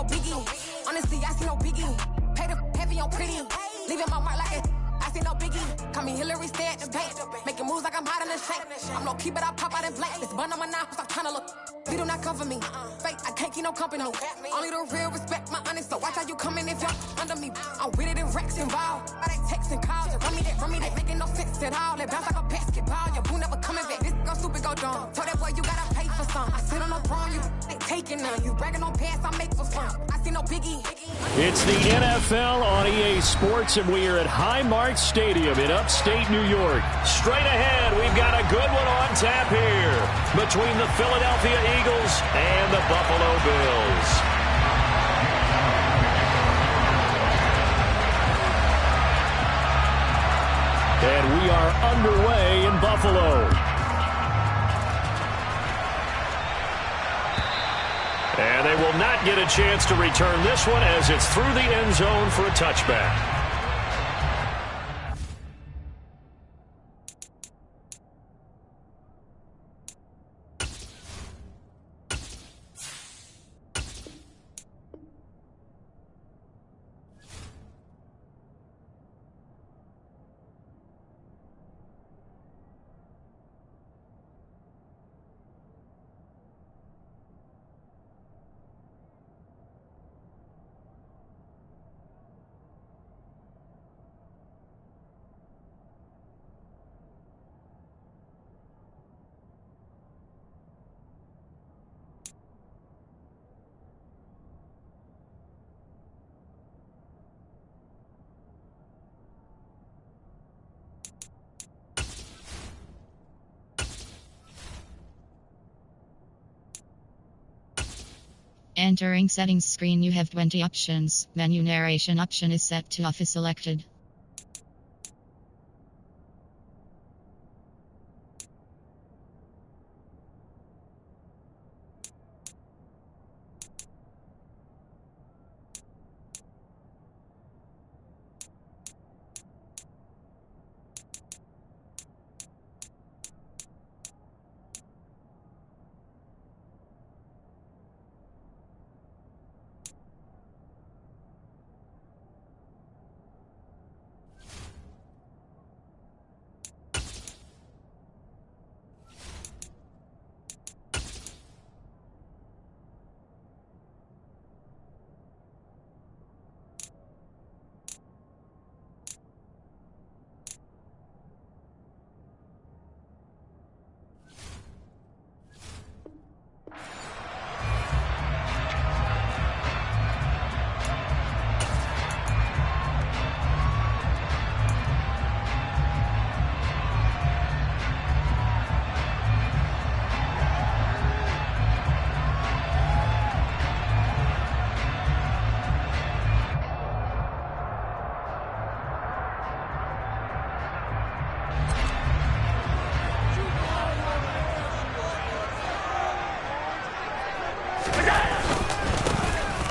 no biggie. Honestly, I see no biggie. Pay the heavy on pretty. Leaving my mark like it. I see no biggie. Call me Hillary, stay at the bank. Making moves like I'm hot in the shank. I'm low key, but I pop out in blank. This bun on my knife, stop trying to look. They do not come for me. Fake, I can't keep no company. Only the real respect my honest. So watch how you coming if you're under me. I'm with it in Rex involved. I they texting calls. Just run me that. Making no sense at all. They bounce like a basketball. Your boo never coming back. This go stupid, go dumb. Told that boy you gotta pay for some. I sit on the throne, you ain't taking none. You bragging on pants, I make for fun. I see no biggie. It's the NFL on EA Sports, and we are at Highmark Stadium in upstate New York. Straight ahead, we've got a good one on tap here between the Philadelphia Eagles and the Buffalo Bills. And we are underway in Buffalo. And they will not get a chance to return this one as it's through the end zone for a touchback. Entering settings screen, you have 20 options. Menu narration option is set to off is selected.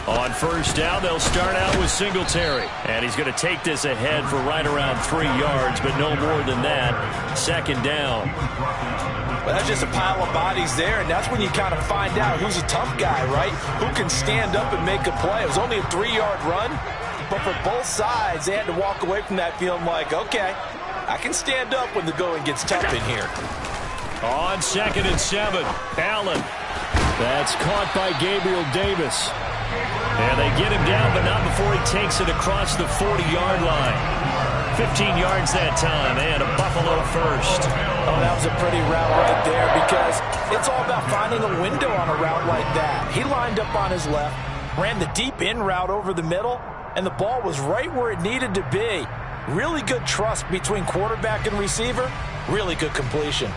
On first down, they'll start out with Singletary. And he's going to take this ahead for right around 3 yards, but no more than that. Second down. Well, that's just a pile of bodies there, and that's when you kind of find out who's a tough guy, right? Who can stand up and make a play. It was only a 3-yard run, but for both sides, they had to walk away from that feeling like, okay, I can stand up when the going gets tough in here. On 2nd and 7, Allen. That's caught by Gabriel Davis. And they get him down, but not before he takes it across the 40-yard line. 15 yards that time, and a Buffalo first. Oh, that was a pretty route right there, because it's all about finding a window on a route like that. He lined up on his left, ran the deep in route over the middle, and the ball was right where it needed to be. Really good trust between quarterback and receiver. Really good completion.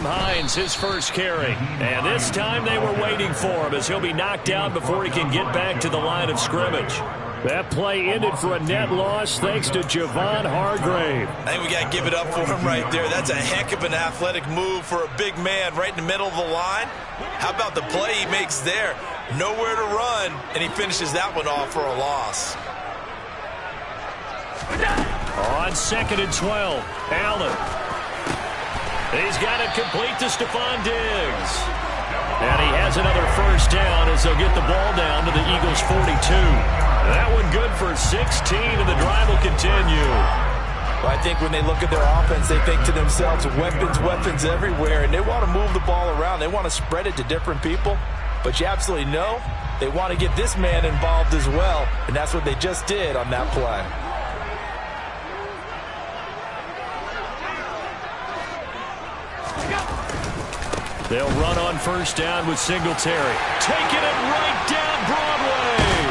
Hines, his first carry. And this time they were waiting for him as he'll be knocked out before he can get back to the line of scrimmage. That play ended for a net loss thanks to Javon Hargrave. I think we got to give it up for him right there. That's a heck of an athletic move for a big man right in the middle of the line. How about the play he makes there? Nowhere to run, and he finishes that one off for a loss. On 2nd and 12, Allen. He's got it complete to Stephon Diggs. And he has another first down as they'll get the ball down to the Eagles' 42. That one good for 16, and the drive will continue. Well, I think when they look at their offense, they think to themselves, weapons, weapons everywhere, and they want to move the ball around. They want to spread it to different people, but you absolutely know they want to get this man involved as well, and that's what they just did on that play. They'll run on first down with Singletary. Taking it right down Broadway.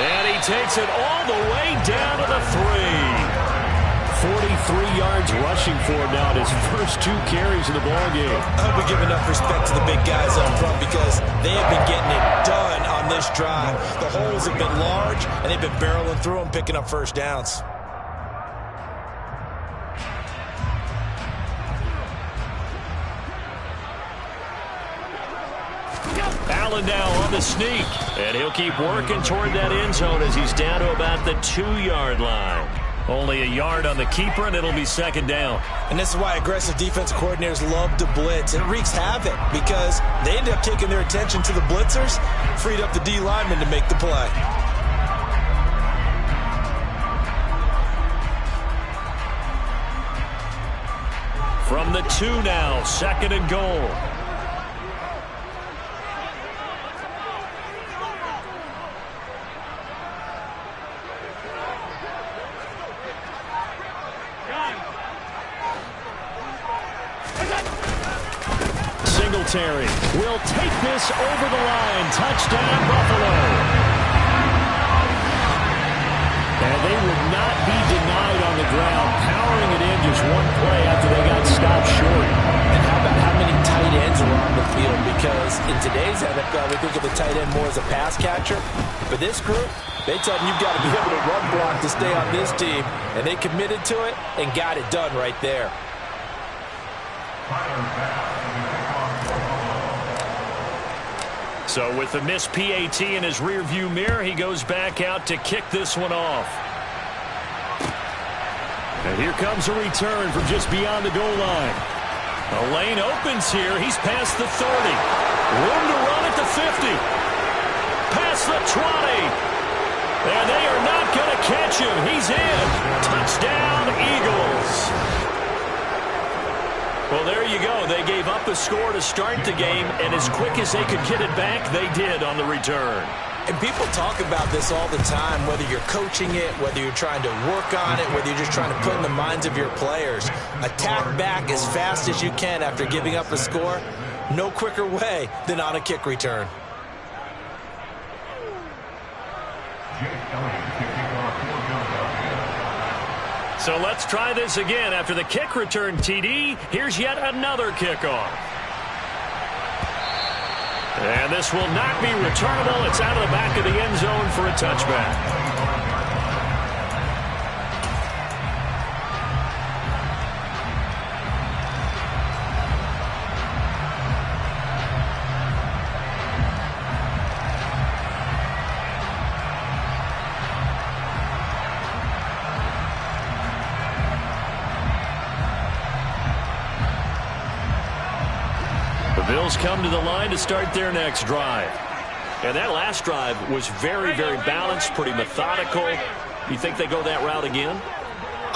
And he takes it all the way down to the 3. 43 yards rushing for him now in his first 2 carries of the ballgame. I hope we give enough respect to the big guys up front because they have been getting it done on this drive. The holes have been large, and they've been barreling through them, picking up first downs. Allen now on the sneak, and he'll keep working toward that end zone as he's down to about the 2-yard line. Only a yard on the keeper, and it'll be 2nd down. And this is why aggressive defensive coordinators love to blitz. It wreaks havoc because they end up taking their attention to the blitzers, freed up the D lineman to make the play. From the 2 now, 2nd and goal. Singletary will take this over the line. Touchdown, Buffalo. And they would not be denied on the ground, powering it in just one play after they got stopped short. And how about how many tight ends are on the field? Because in today's NFL, we think of the tight end more as a pass catcher. For this group, they tell them you've got to be able to run block to stay on this team. And they committed to it and got it done right there. So with the missed PAT in his rearview mirror, he goes back out to kick this one off. And here comes a return from just beyond the goal line. The lane opens here. He's past the 30. Room to run at the 50. Past the 20. And they are not going to catch him. He's in. Touchdown, Eagles. Well, there you go. They gave up a score to start the game, and as quick as they could get it back, they did on the return. And people talk about this all the time, whether you're coaching it, whether you're trying to work on it, whether you're just trying to put in the minds of your players. Attack back as fast as you can after giving up a score. No quicker way than on a kick return. So let's try this again. After the kick return TD, here's yet another kickoff. And this will not be returnable. It's out of the back of the end zone for a touchback. Bills come to the line to start their next drive. And that last drive was very, very balanced, pretty methodical. You think they go that route again?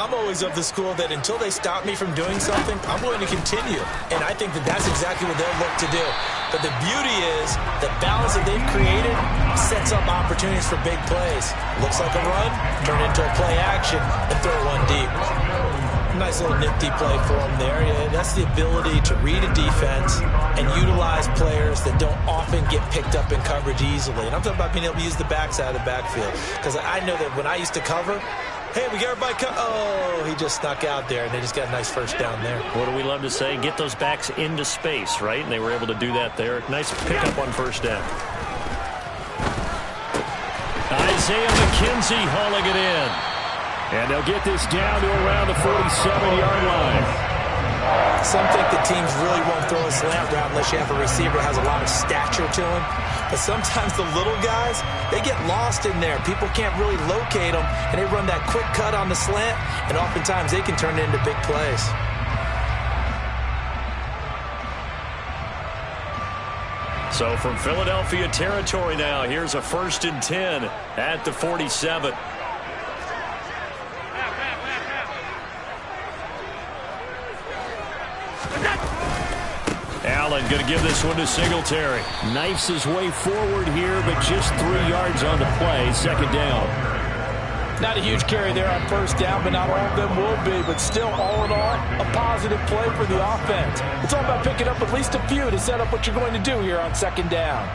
I'm always of the school that until they stop me from doing something, I'm going to continue. And I think that that's exactly what they'll look to do. But the beauty is the balance that they've created sets up opportunities for big plays. Looks like a run, turn it into a play action, and throw one deep. Nice little nifty play for him there. Yeah, that's the ability to read a defense and utilize players that don't often get picked up in coverage easily. And I'm talking about being able to use the backside of the backfield. Because I know that when I used to cover, hey, we got everybody oh, he just snuck out there, and they just got a nice first down there. What do we love to say? Get those backs into space, right? And they were able to do that there. Nice pickup on first down. Isaiah McKenzie hauling it in. And they'll get this down to around the 47-yard line. Some think that teams really won't throw a slant route unless you have a receiver that has a lot of stature to him. But sometimes the little guys, they get lost in there. People can't really locate them, and they run that quick cut on the slant, and oftentimes they can turn it into big plays. So from Philadelphia territory now, here's a 1st and 10 at the 47. Allen going to give this one to Singletary. Knifes his way forward here, but just 3 yards on the play. 2nd down. Not a huge carry there on 1st down, but not all of them will be. But still, all in all, a positive play for the offense. It's all about picking up at least a few to set up what you're going to do here on 2nd down.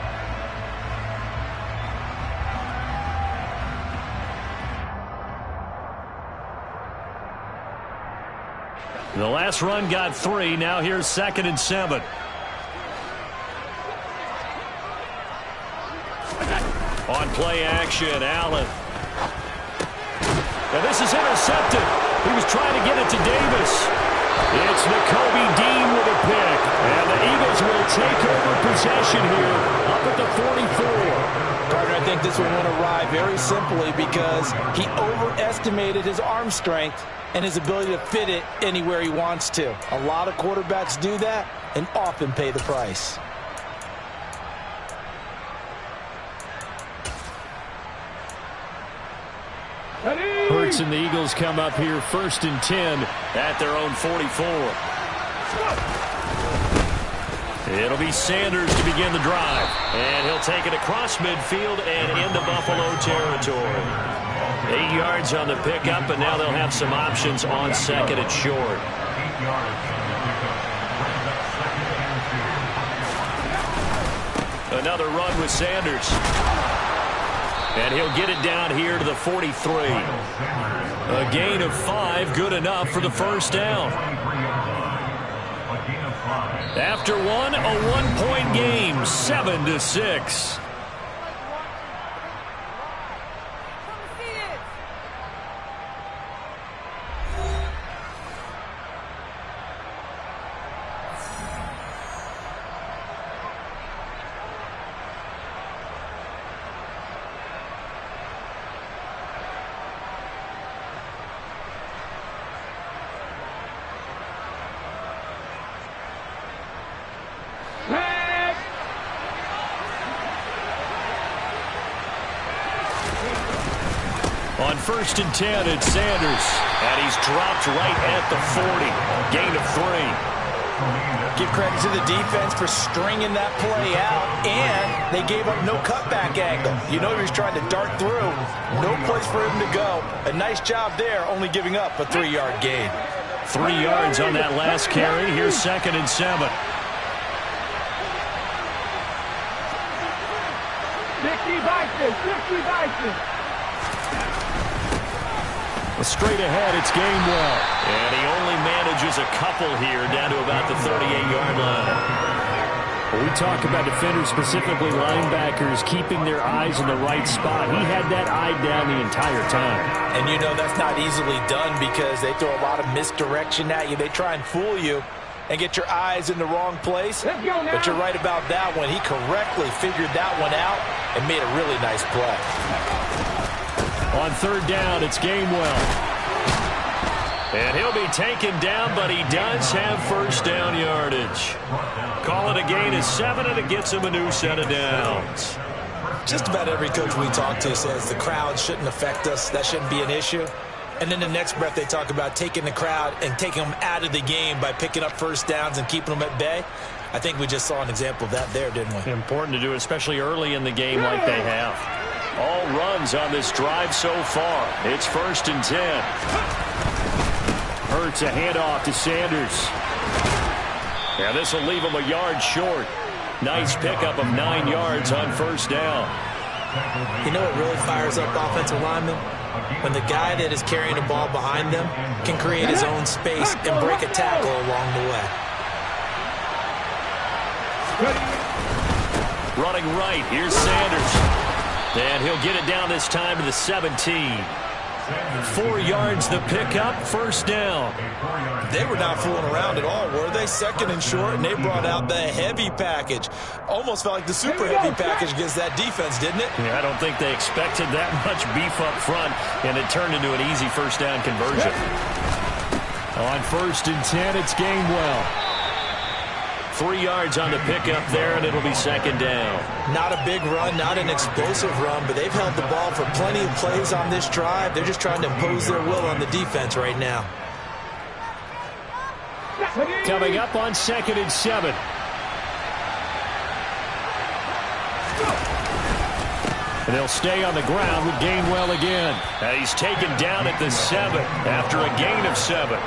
The last run got 3. Now here's 2nd and 7. On play action, Allen. Now this is intercepted. He was trying to get it to Davis. It's Nakobe Dean with a pick. And the Eagles will take over possession here up at the 44. Carter, I think this one went awry very simply because he overestimated his arm strength and his ability to fit it anywhere he wants to. A lot of quarterbacks do that and often pay the price. Hurts and the Eagles come up here 1st and 10 at their own 44. It'll be Sanders to begin the drive. And he'll take it across midfield and into Buffalo territory. 8 yards on the pickup, and now they'll have some options on 2nd and short. Another run with Sanders. And he'll get it down here to the 43. A gain of 5, good enough for the 1st down. After one, a 1-point game, 7-6. On 1st and 10, it's Sanders. And he's dropped right at the 40. Gain of 3. Give credit to the defense for stringing that play out, and they gave up no cutback angle. You know he was trying to dart through. No place for him to go. A nice job there, only giving up a 3-yard gain. 3 yards on that last carry. Here's 2nd and 7. 50 Bison. Straight ahead, it's Gainwell. And he only manages a couple here down to about the 38-yard line. When we talk about defenders, specifically linebackers, keeping their eyes in the right spot. He had that eye down the entire time. And you know that's not easily done because they throw a lot of misdirection at you. They try and fool you and get your eyes in the wrong place. But you're right about that one. He correctly figured that one out and made a really nice play. On 3rd down, it's Gainwell. And he'll be taken down, but he does have 1st down yardage. Call it a gain of 7, and it gets him a new set of downs. Just about every coach we talk to says the crowd shouldn't affect us. That shouldn't be an issue. And then the next breath they talk about taking the crowd and taking them out of the game by picking up 1st downs and keeping them at bay. I think we just saw an example of that there, didn't we? Important to do, especially early in the game like they have. All runs on this drive so far. It's 1st and 10. Hurts a handoff to Sanders. Yeah, this will leave him a yard short. Nice pickup of 9 yards on 1st down. You know what really fires up offensive linemen? When the guy that is carrying the ball behind them can create his own space and break a tackle along the way. Running right, here's Sanders. And he'll get it down this time to the 17. 4 yards the pickup, first down. They were not fooling around at all, were they? Second and short, and they brought out the heavy package. Almost felt like the super heavy package against that defense, didn't it? Yeah, I don't think they expected that much beef up front, and it turned into an easy first down conversion. On 1st and 10, it's Gainwell. 3 yards on the pickup there, and it'll be second down. Not a big run, not an explosive run, but they've held the ball for plenty of plays on this drive. They're just trying to impose their will on the defense right now. Coming up on 2nd and 7. And they'll stay on the ground with Gainwell again. And he's taken down at the 7 after a gain of 7.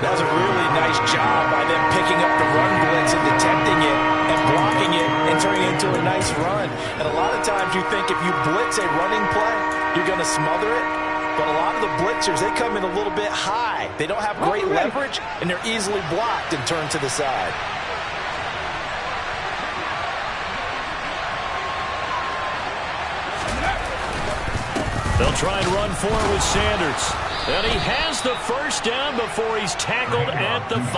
That was a really nice job by them picking up the run blitz and detecting it and blocking it and turning it into a nice run. And a lot of times you think if you blitz a running play, you're going to smother it. But a lot of the blitzers, they come in a little bit high. They don't have great leverage, and they're easily blocked and turned to the side. They'll try and run for it with Sanders. And he has the first down before he's tackled at the 5.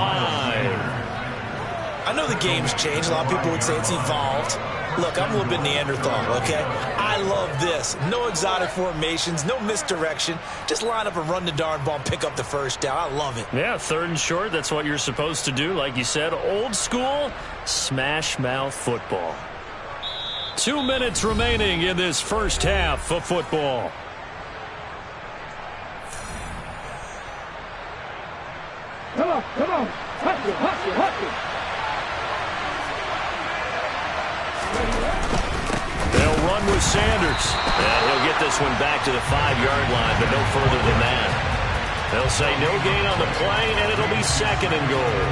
I know the game's changed. A lot of people would say it's evolved. Look, I'm a little bit Neanderthal, okay? I love this. No exotic formations, no misdirection. Just line up and run the darn ball and pick up the first down. I love it. Yeah, 3rd and short, that's what you're supposed to do. Like you said, old school, smash mouth football. 2 minutes remaining in this first half of football. Come on. Hustle. They'll run with Sanders. And he'll get this one back to the 5-yard line, but no further than that. They'll say no gain on the play, and it'll be 2nd and goal.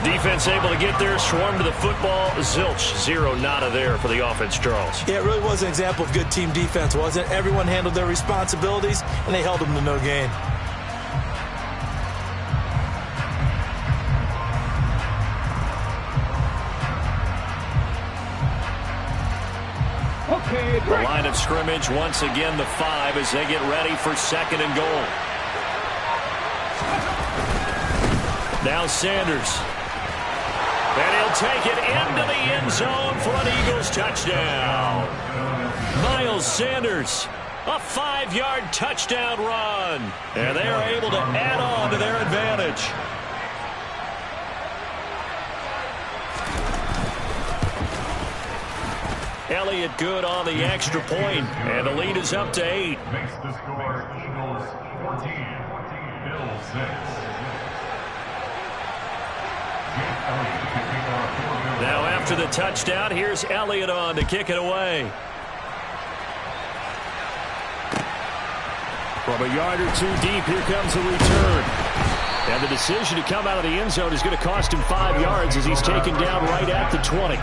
Defense able to get there, swarm to the football. Zilch, 0 nada there for the offense, Charles. Yeah, it really was an example of good team defense, wasn't it? Everyone handled their responsibilities, and they held them to no gain. The line of scrimmage, once again, the 5 as they get ready for 2nd and goal. Now Sanders. And he'll take it into the end zone for an Eagles touchdown. Miles Sanders, a 5-yard touchdown run. And they are able to add on to their advantage. Elliott good on the extra point, and the lead is up to 8. Makes the score Eagles 14, Bills 6. Now after the touchdown, here's Elliott on to kick it away. From a yard or 2 deep, here comes the return. And the decision to come out of the end zone is going to cost him 5 yards as he's taken down right at the 20.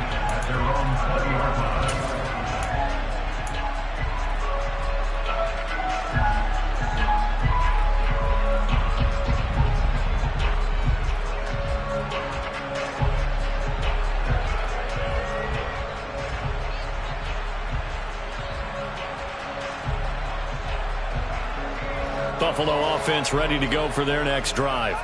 Buffalo offense ready to go for their next drive.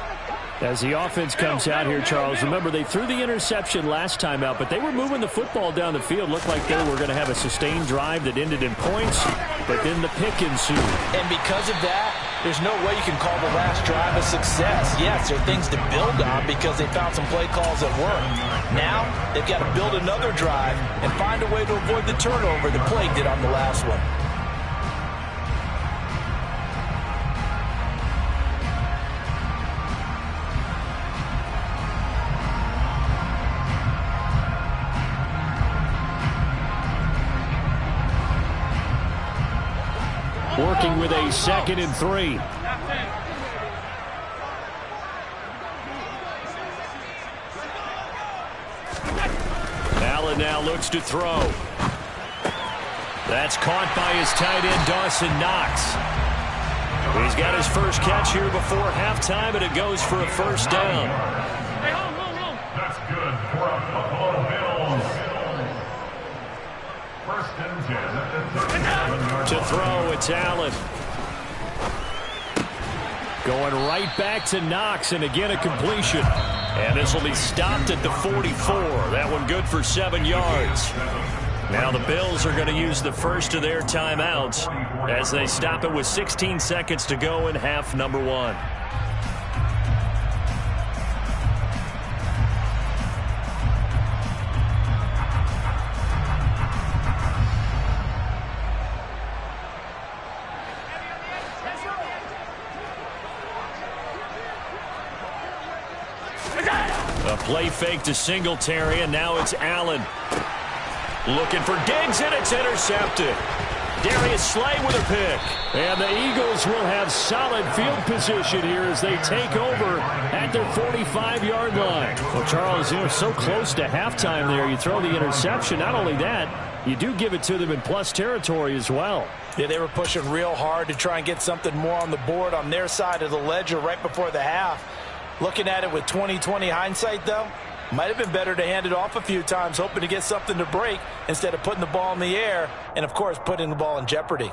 As the offense comes out here, Charles, remember they threw the interception last time out, but they were moving the football down the field. Looked like they were going to have a sustained drive that ended in points, but then the pick ensued. And because of that, there's no way you can call the last drive a success. Yes, there are things to build on because they found some play calls that work. Now, they've got to build another drive and find a way to avoid the turnover the play did on the last one. Working with a 2nd and 3. Allen now looks to throw. That's caught by his tight end, Dawson Knox. He's got his first catch here before halftime, and it goes for a first down. That's good for a Buffalo Bills. First and 10 at the 37-yard line. To throw, it's Allen. Going right back to Knox, and again a completion. And this will be stopped at the 44. That one good for 7 yards. Now the Bills are going to use the first of their timeouts as they stop it with 16 seconds to go in half number 1. A play fake to Singletary, and now it's Allen. Looking for Diggs, and it's intercepted. Darius Slay with a pick. And the Eagles will have solid field position here as they take over at their 45-yard line. Well, Charles, you're so close to halftime there. You throw the interception. Not only that, you do give it to them in plus territory as well. Yeah, they were pushing real hard to try and get something more on the board on their side of the ledger right before the half. Looking at it with 20/20 hindsight, though, might have been better to hand it off a few times, hoping to get something to break instead of putting the ball in the air and, of course, putting the ball in jeopardy.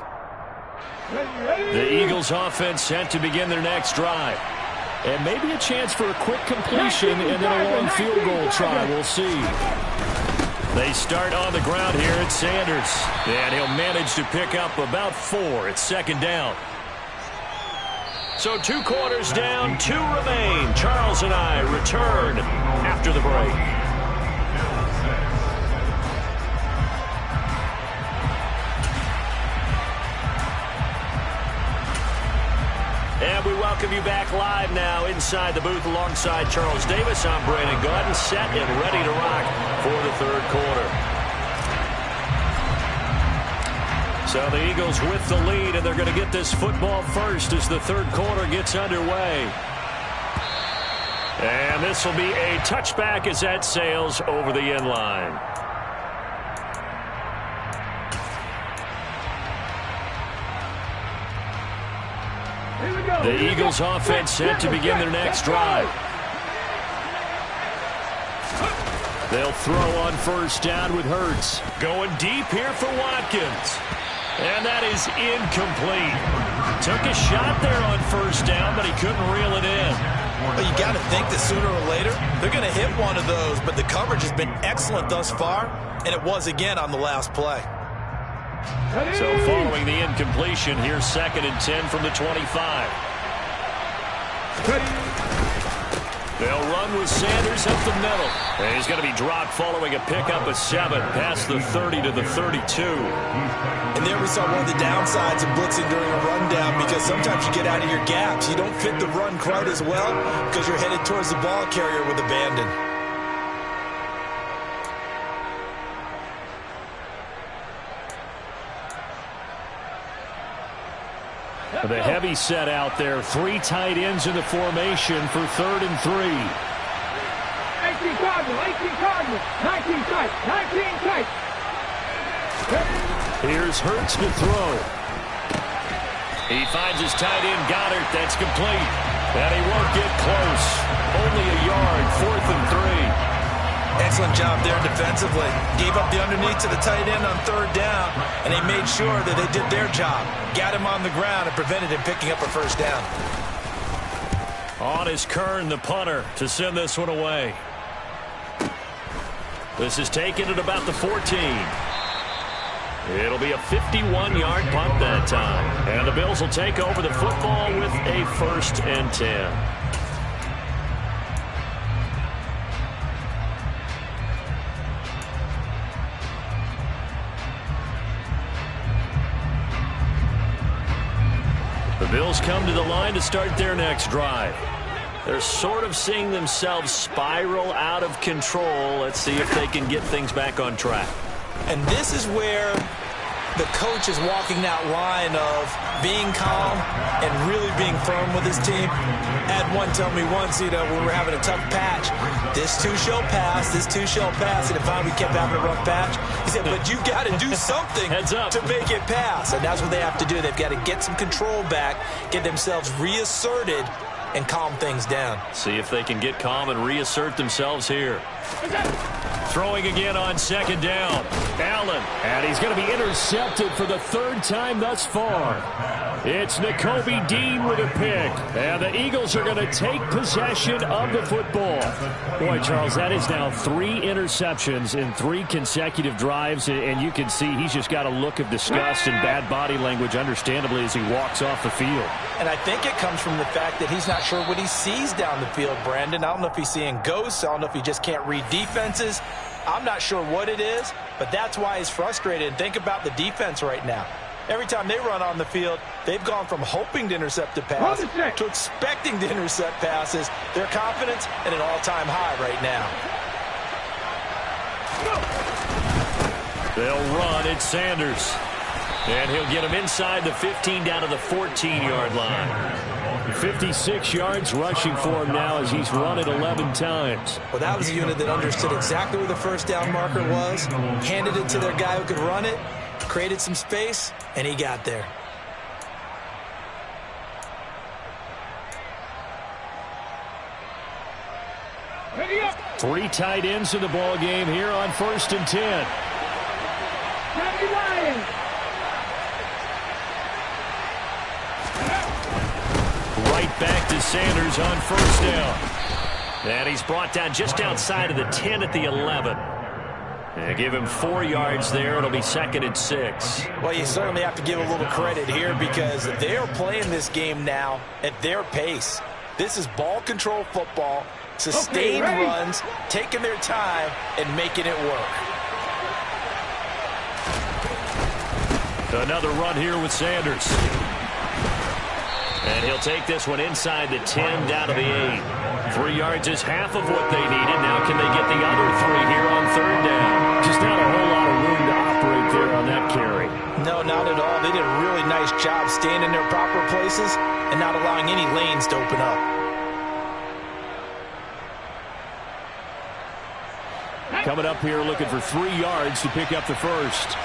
The Eagles offense set to begin their next drive. And maybe a chance for a quick completion and then a long field goal try. We'll see. They start on the ground here at Sanders. And he'll manage to pick up about 4. It's second down. So 2 quarters down, 2 remain. Charles and I return after the break. And we welcome you back live now inside the booth alongside Charles Davis. I'm Brandon Gaudin, set and ready to rock for the third quarter. So the Eagles with the lead, and they're going to get this football first as the third quarter gets underway. And this will be a touchback as that sails over the end line. The Eagles offense set to begin their next drive. They'll throw on first down with Hurts. Going deep here for Watkins. And that is incomplete. Took a shot there on first down, but he couldn't reel it in. Well, you got to think that sooner or later, they're going to hit one of those, but the coverage has been excellent thus far, and it was again on the last play. So following the incompletion, here's 2nd and 10 from the 25. They'll run with Sanders up the middle. And he's going to be dropped following a pickup of 7 past the 30 to the 32. And there we saw one of the downsides of blitzing during a rundown, because sometimes you get out of your gaps. You don't fit the run quite as well because you're headed towards the ball carrier with abandon. The heavy set out there. 3 tight ends in the formation for 3rd and 3. 18 Cardinal, 18 Cardinal, 19 tight, 19 tight. Here's Hurts to throw. He finds his tight end Goddard. That's complete. And he won't get close. Only a yard, 4th and 3. Excellent job there defensively. Gave up the underneath to the tight end on 3rd down, and they made sure that they did their job. Got him on the ground and prevented him picking up a first down. On is Kern, the punter, to send this one away. This is taken at about the 14. It'll be a 51-yard punt that time. And the Bills will take over the football with a 1st and 10. The Bills come to the line to start their next drive. They're sort of seeing themselves spiral out of control. Let's see if they can get things back on track. And this is where the coach is walking that line of being calm and really being firm with his team. I had one tell me once, when we were having a tough patch, this too shall pass, this too shall pass, and if we kept having a rough patch, he said, but you got to do something to make it pass. And that's what they have to do. They've got to get some control back, get themselves reasserted, and calm things down. See if they can get calm and reassert themselves here. Throwing again on second down. Allen. And he's going to be intercepted for the third time thus far. It's Nakobe Dean with a pick. And the Eagles are going to take possession of the football. Boy, Charles, that is now 3 interceptions in 3 consecutive drives. And you can see he's just got a look of disgust and bad body language, understandably, as he walks off the field. And I think it comes from the fact that he's not sure what he sees down the field, Brandon. I don't know if he's seeing ghosts. I don't know if he just can't read defenses. I'm not sure what it is, but that's why he's frustrated. And think about the defense right now. Every time they run on the field, they've gone from hoping to intercept a pass to expecting to intercept passes. Their confidence at an all-time high right now. They'll run. It's Sanders. And he'll get him inside the 15 down to the 14-yard line. 56 yards rushing for him now as he's run it 11 times. Well, that was a unit that understood exactly where the first down marker was, handed it to their guy who could run it, created some space, and he got there. Three tight ends in the ball game here on 1st and 10. Right back to Sanders on 1st down. And he's brought down just outside of the 10 at the 11. And give him 4 yards there. It'll be 2nd and 6. Well, you certainly have to give a little credit here because they are playing this game now at their pace. This is ball control football, sustained runs, taking their time and making it work. Another run here with Sanders. And he'll take this one inside the 10 down to the 8. 3 yards is half of what they needed. Now can they get the other 3 here on 3rd down? Just not a whole lot of room to operate there on that carry. No, not at all. They did a really nice job staying in their proper places and not allowing any lanes to open up. Coming up here looking for 3 yards to pick up the first.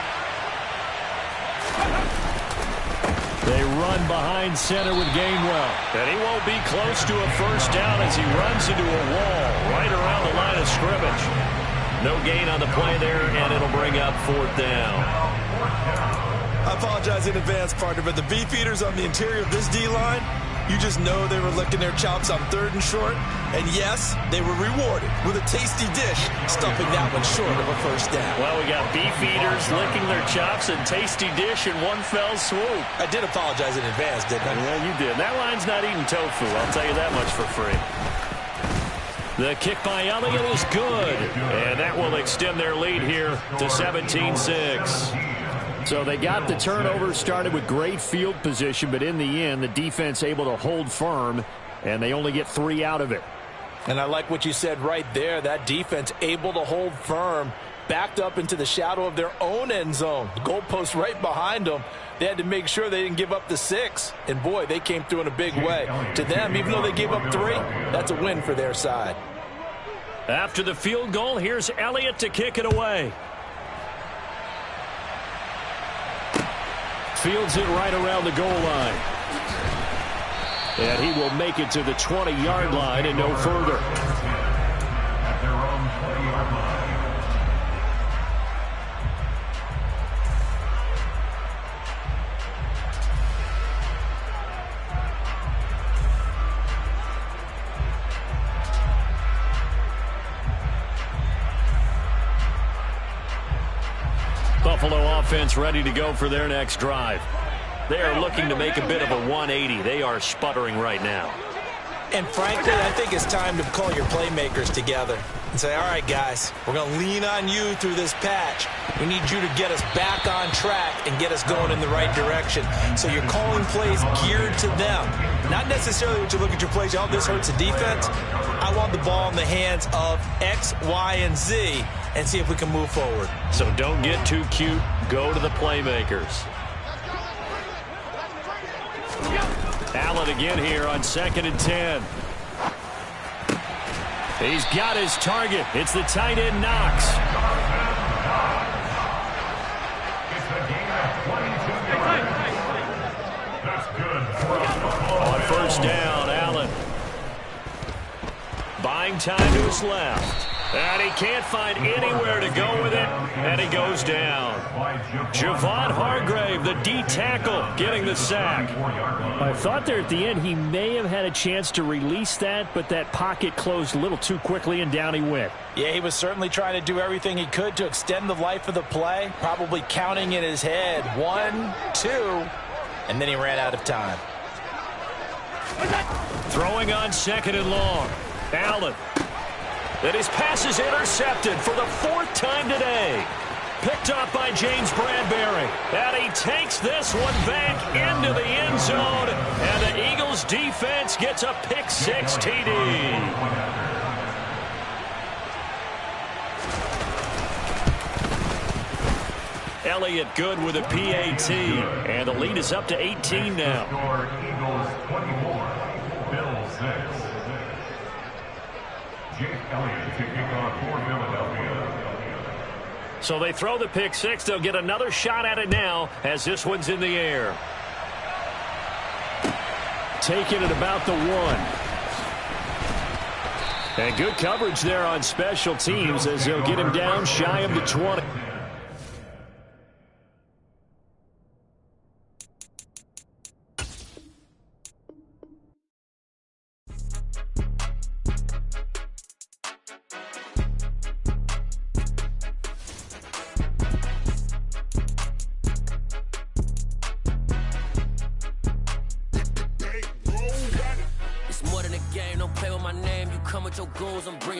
They run behind center with Gainwell. And he won't be close to a first down as he runs into a wall right around the line of scrimmage. No gain on the play there, and it'll bring up 4th down. I apologize in advance, partner, but the beefeaters on the interior of this D-line, you just know they were licking their chops on 3rd and short. And yes, they were rewarded with a tasty dish, stuffing that one short of a first down. Well, we got beefeaters licking their chops and tasty dish in one fell swoop. I did apologize in advance, didn't I? Yeah, you did. That line's not eating tofu, I'll tell you that much for free. The kick by Elliott is good. And that will extend their lead here to 17-6. So they got the turnover started with great field position, but in the end, the defense able to hold firm, and they only get 3 out of it. And I like what you said right there. That defense able to hold firm, backed up into the shadow of their own end zone. The goalpost right behind them. They had to make sure they didn't give up the 6. And, boy, they came through in a big way. To them, even though they gave up 3, that's a win for their side. After the field goal, here's Elliott to kick it away. Fields it right around the goal line. And he will make it to the 20-yard line and no further. At their own 20-yard line. Buffalo offense ready to go for their next drive. They are looking to make a bit of a 180. They are sputtering right now. And frankly, I think it's time to call your playmakers together and say, all right, guys, we're going to lean on you through this patch. We need you to get us back on track and get us going in the right direction. So you're calling plays geared to them. Not necessarily what you look at your plays, oh, this hurts the defense. I want the ball in the hands of X, Y, and Z and see if we can move forward. So don't get too cute. Go to the playmakers. Allen again here on 2nd and 10. He's got his target. It's the tight end Knox. On 1st down, Allen. Buying time to his left. And he can't find anywhere to go with it, and he goes down. Javon Hargrave, the D tackle, getting the sack. I thought there at the end he may have had a chance to release that, but that pocket closed a little too quickly, and down he went. Yeah, he was certainly trying to do everything he could to extend the life of the play, probably counting in his head 1, 2, and then he ran out of time. Throwing on 2nd and long. Allen. And his pass is intercepted for the 4th time today. Picked up by James Bradbury. And he takes this one back into the end zone. And the Eagles defense gets a pick-6 TD. Elliott good with a PAT. And the lead is up to 18 now. Eagles 24, Bills 6. Jake Elliott to kick off for Philadelphia. So they throw the pick-6. They'll get another shot at it now as this one's in the air. Taking it about the 1. And good coverage there on special teams as they'll get him down shy of the 20. It's more than a game, don't play with my name. You come with your goons, I'm bringing my